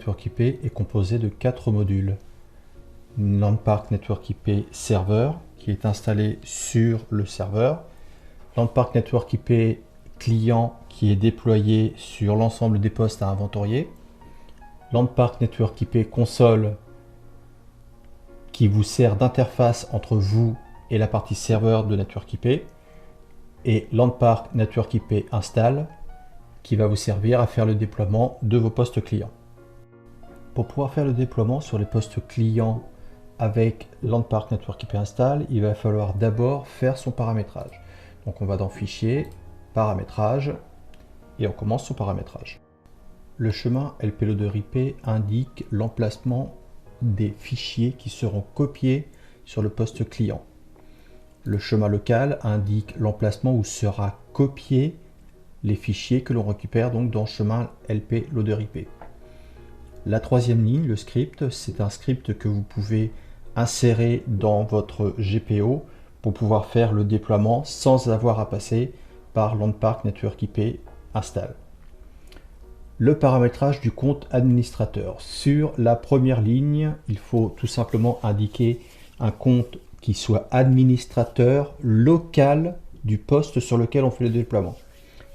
Network IP est composé de 4 modules. Landpark Network IP Server qui est installé sur le serveur. Landpark Network IP Client qui est déployé sur l'ensemble des postes à inventorier. Landpark Network IP Console qui vous sert d'interface entre vous et la partie serveur de Network IP. Et Landpark Network IP Install qui va vous servir à faire le déploiement de vos postes clients. Pour pouvoir faire le déploiement sur les postes clients avec Landpark Network IP Install, il va falloir d'abord faire son paramétrage. Donc on va dans Fichier, Paramétrage, et on commence son paramétrage. Le chemin LP Loader IP indique l'emplacement des fichiers qui seront copiés sur le poste client. Le chemin local indique l'emplacement où sera copié les fichiers que l'on récupère donc dans le chemin LP Loader IP. La troisième ligne, le script, c'est un script que vous pouvez insérer dans votre GPO pour pouvoir faire le déploiement sans avoir à passer par Landpark Network IP Install. Le paramétrage du compte administrateur. Sur la première ligne, il faut tout simplement indiquer un compte qui soit administrateur local du poste sur lequel on fait le déploiement.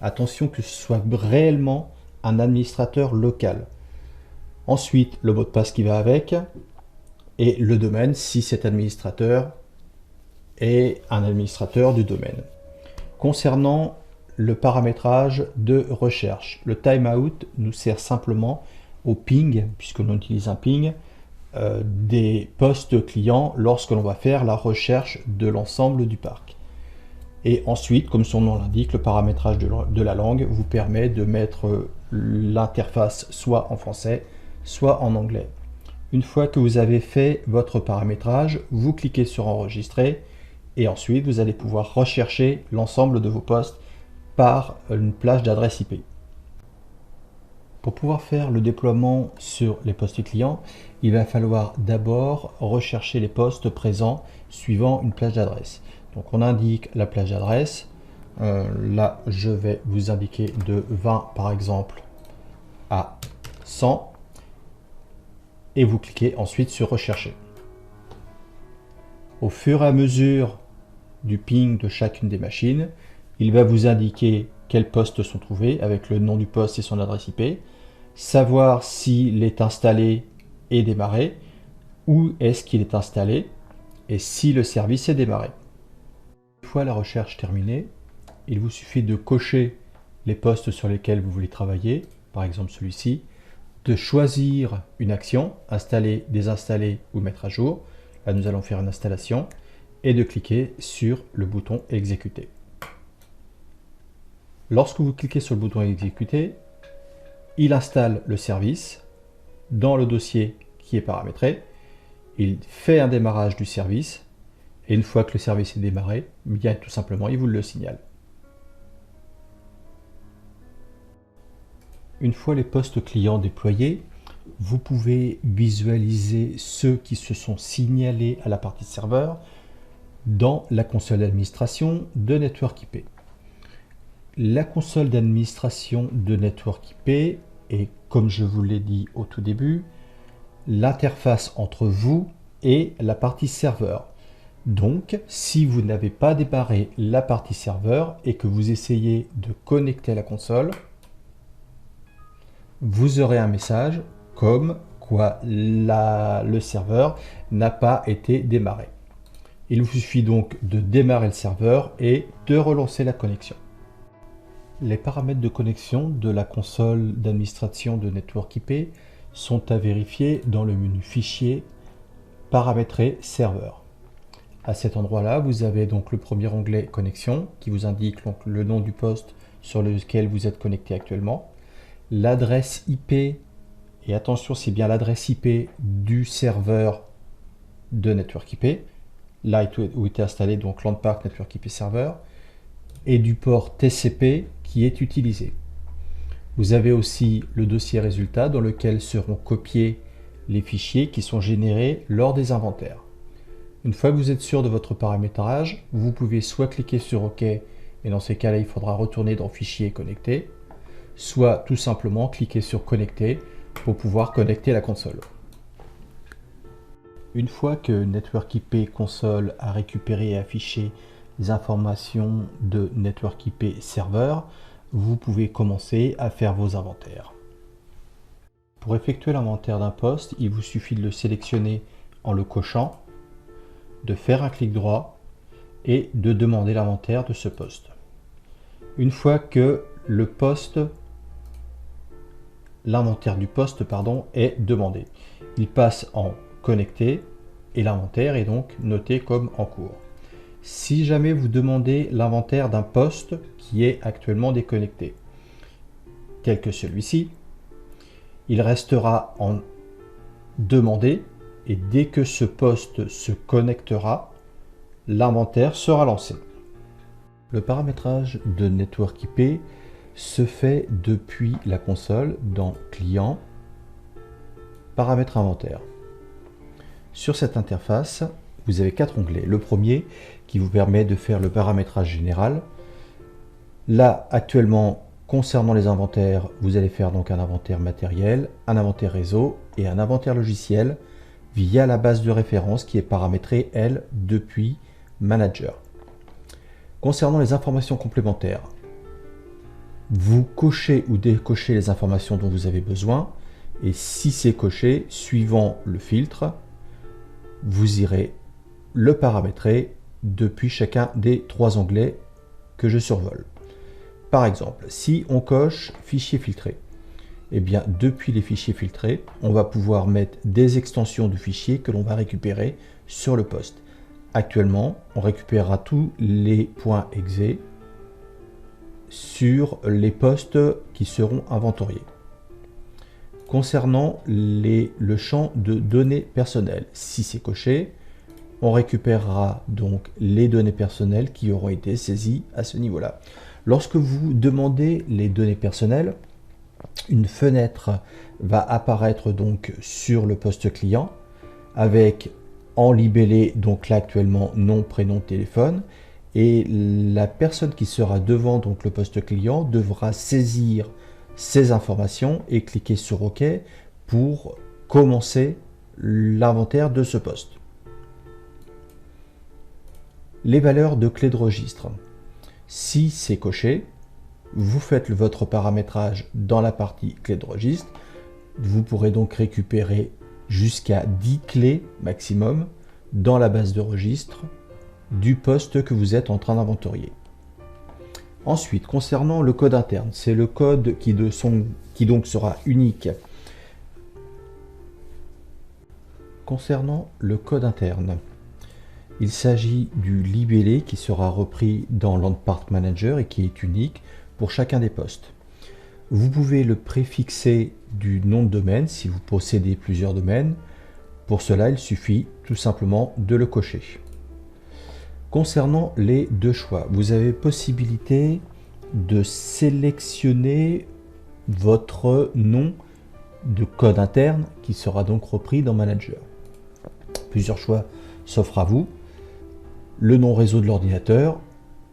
Attention que ce soit réellement un administrateur local. Ensuite, le mot de passe qui va avec et le domaine si cet administrateur est un administrateur du domaine. Concernant le paramétrage de recherche, le timeout nous sert simplement au ping, puisqu'on utilise un ping, des postes clients lorsque l'on va faire la recherche de l'ensemble du parc. Et ensuite, comme son nom l'indique, le paramétrage de la langue vous permet de mettre l'interface soit en français, soit en anglais. Une fois que vous avez fait votre paramétrage, vous cliquez sur Enregistrer et ensuite vous allez pouvoir rechercher l'ensemble de vos postes par une plage d'adresse IP. Pour pouvoir faire le déploiement sur les postes clients, il va falloir d'abord rechercher les postes présents suivant une plage d'adresse. Donc on indique la plage d'adresse. Là, je vais vous indiquer de 20 par exemple à 100. Et vous cliquez ensuite sur Rechercher. Au fur et à mesure du ping de chacune des machines, il va vous indiquer quels postes sont trouvés avec le nom du poste et son adresse IP, savoir s'il est installé et démarré, où est-ce qu'il est installé et si le service est démarré. Une fois la recherche terminée, il vous suffit de cocher les postes sur lesquels vous voulez travailler, par exemple celui-ci, de choisir une action, installer, désinstaller ou mettre à jour. Là, nous allons faire une installation et de cliquer sur le bouton exécuter. Lorsque vous cliquez sur le bouton exécuter, il installe le service dans le dossier qui est paramétré. Il fait un démarrage du service et une fois que le service est démarré, bien tout simplement, il vous le signale. Une fois les postes clients déployés, vous pouvez visualiser ceux qui se sont signalés à la partie serveur dans la console d'administration de Network IP. La console d'administration de Network IP est, comme je vous l'ai dit au tout début, l'interface entre vous et la partie serveur. Donc, si vous n'avez pas démarré la partie serveur et que vous essayez de connecter la console, vous aurez un message comme quoi le serveur n'a pas été démarré. Il vous suffit donc de démarrer le serveur et de relancer la connexion. Les paramètres de connexion de la console d'administration de Network IP sont à vérifier dans le menu Fichier, Paramétrer serveur. À cet endroit-là, vous avez donc le premier onglet Connexion qui vous indique donc le nom du poste sur lequel vous êtes connecté actuellement, l'adresse IP, et attention, c'est bien l'adresse IP du serveur de Network IP, là où était installé donc Landpark Network IP Server, et du port TCP qui est utilisé. Vous avez aussi le dossier résultat dans lequel seront copiés les fichiers qui sont générés lors des inventaires. Une fois que vous êtes sûr de votre paramétrage, vous pouvez soit cliquer sur OK, et dans ces cas-là, il faudra retourner dans Fichier et Connecter, soit tout simplement cliquer sur Connecter pour pouvoir connecter la console. Une fois que Network IP Console a récupéré et affiché les informations de Network IP Serveur, vous pouvez commencer à faire vos inventaires. Pour effectuer l'inventaire d'un poste, il vous suffit de le sélectionner en le cochant, de faire un clic droit et de demander l'inventaire de ce poste. Une fois que l'inventaire du poste est demandé, il passe en connecté et l'inventaire est donc noté comme en cours. Si jamais vous demandez l'inventaire d'un poste qui est actuellement déconnecté, tel que celui-ci, il restera en demandé et dès que ce poste se connectera, l'inventaire sera lancé. Le paramétrage de Network IP se fait depuis la console dans Client, Paramètres inventaire. Sur cette interface, vous avez 4 onglets. Le premier qui vous permet de faire le paramétrage général. Là, actuellement, concernant les inventaires, vous allez faire donc un inventaire matériel, un inventaire réseau et un inventaire logiciel via la base de référence qui est paramétrée, elle, depuis Manager. Concernant les informations complémentaires, vous cochez ou décochez les informations dont vous avez besoin et si c'est coché, suivant le filtre, vous irez le paramétrer depuis chacun des 3 onglets que je survole. Par exemple, si on coche fichier filtré, eh bien depuis les fichiers filtrés, on va pouvoir mettre des extensions de fichiers que l'on va récupérer sur le poste. Actuellement, on récupérera tous les points .exe sur les postes qui seront inventoriés. Concernant le champ de données personnelles, si c'est coché, on récupérera donc les données personnelles qui auront été saisies à ce niveau-là. Lorsque vous demandez les données personnelles, une fenêtre va apparaître donc sur le poste client avec en libellé, donc là actuellement nom, prénom, téléphone, et la personne qui sera devant donc le poste client devra saisir ces informations et cliquer sur OK pour commencer l'inventaire de ce poste. Les valeurs de clé de registre. Si c'est coché, vous faites votre paramétrage dans la partie clé de registre. Vous pourrez donc récupérer jusqu'à 10 clés maximum dans la base de registre du poste que vous êtes en train d'inventorier. Ensuite, concernant le code interne, c'est le code qui donc sera unique. Concernant le code interne, il s'agit du libellé qui sera repris dans Landmark Manager et qui est unique pour chacun des postes. Vous pouvez le préfixer du nom de domaine si vous possédez plusieurs domaines. Pour cela, il suffit tout simplement de le cocher. Concernant les 2 choix, vous avez possibilité de sélectionner votre nom de code interne qui sera donc repris dans Manager. Plusieurs choix s'offrent à vous. Le nom réseau de l'ordinateur,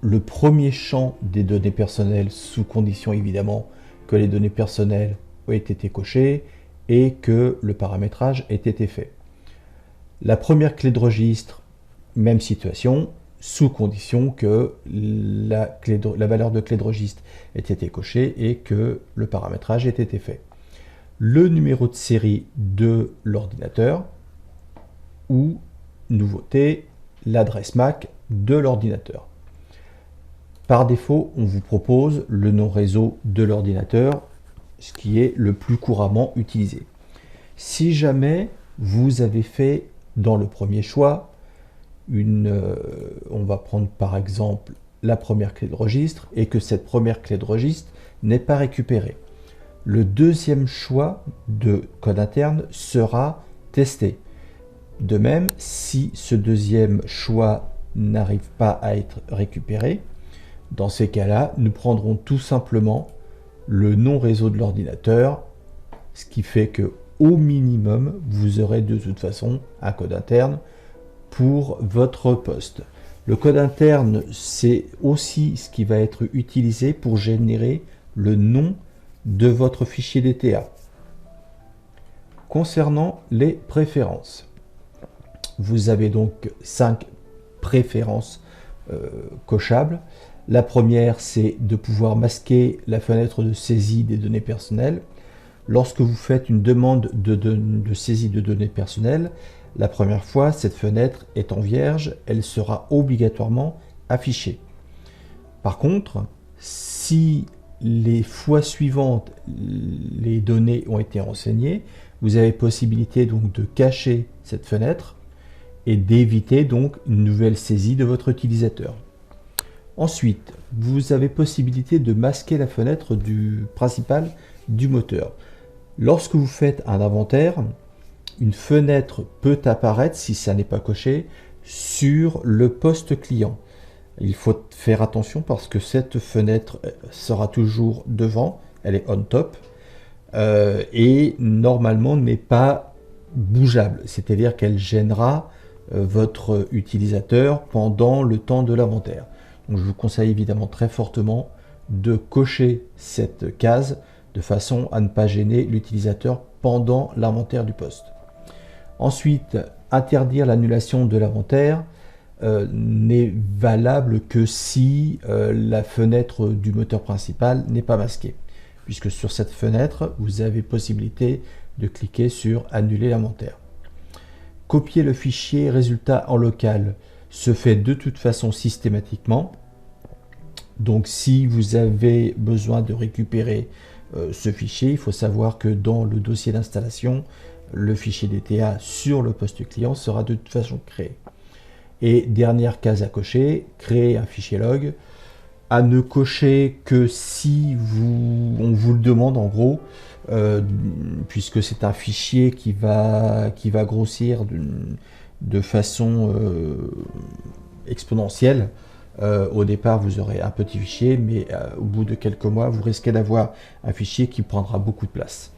le premier champ des données personnelles sous condition évidemment que les données personnelles aient été cochées et que le paramétrage ait été fait. La première clé de registre, même situation, sous condition que la valeur de clé de registre ait été cochée et que le paramétrage ait été fait. Le numéro de série de l'ordinateur ou, nouveauté, l'adresse MAC de l'ordinateur. Par défaut, on vous propose le nom réseau de l'ordinateur, ce qui est le plus couramment utilisé. Si jamais vous avez fait dans le premier choix, on va prendre par exemple la première clé de registre et que cette première clé de registre n'est pas récupérée. Le deuxième choix de code interne sera testé. De même, si ce deuxième choix n'arrive pas à être récupéré, dans ces cas-là, nous prendrons tout simplement le nom réseau de l'ordinateur, ce qui fait que au minimum, vous aurez de toute façon un code interne pour votre poste. Le code interne, c'est aussi ce qui va être utilisé pour générer le nom de votre fichier DTA. Concernant les préférences, vous avez donc 5 préférences cochables. La première, c'est de pouvoir masquer la fenêtre de saisie des données personnelles. Lorsque vous faites une demande de saisie de données personnelles, la première fois, cette fenêtre étant vierge, elle sera obligatoirement affichée. Par contre, si les fois suivantes, les données ont été renseignées, vous avez possibilité donc de cacher cette fenêtre et d'éviter donc une nouvelle saisie de votre utilisateur. Ensuite, vous avez possibilité de masquer la fenêtre principale du moteur. Lorsque vous faites un inventaire, une fenêtre peut apparaître, si ça n'est pas coché, sur le poste client. Il faut faire attention parce que cette fenêtre sera toujours devant, elle est on top, et normalement n'est pas bougeable, c'est-à-dire qu'elle gênera votre utilisateur pendant le temps de l'inventaire. Donc je vous conseille évidemment très fortement de cocher cette case de façon à ne pas gêner l'utilisateur pendant l'inventaire du poste. Ensuite, interdire l'annulation de l'inventaire n'est valable que si la fenêtre du moteur principal n'est pas masquée, puisque sur cette fenêtre, vous avez possibilité de cliquer sur annuler l'inventaire. Copier le fichier résultat en local se fait de toute façon systématiquement. Donc si vous avez besoin de récupérer ce fichier, il faut savoir que dans le dossier d'installation, le fichier DTA sur le poste client sera de toute façon créé. Et dernière case à cocher, créer un fichier log, à ne cocher que si on vous le demande en gros, puisque c'est un fichier qui va grossir de façon exponentielle. Au départ, vous aurez un petit fichier, mais au bout de quelques mois, vous risquez d'avoir un fichier qui prendra beaucoup de place.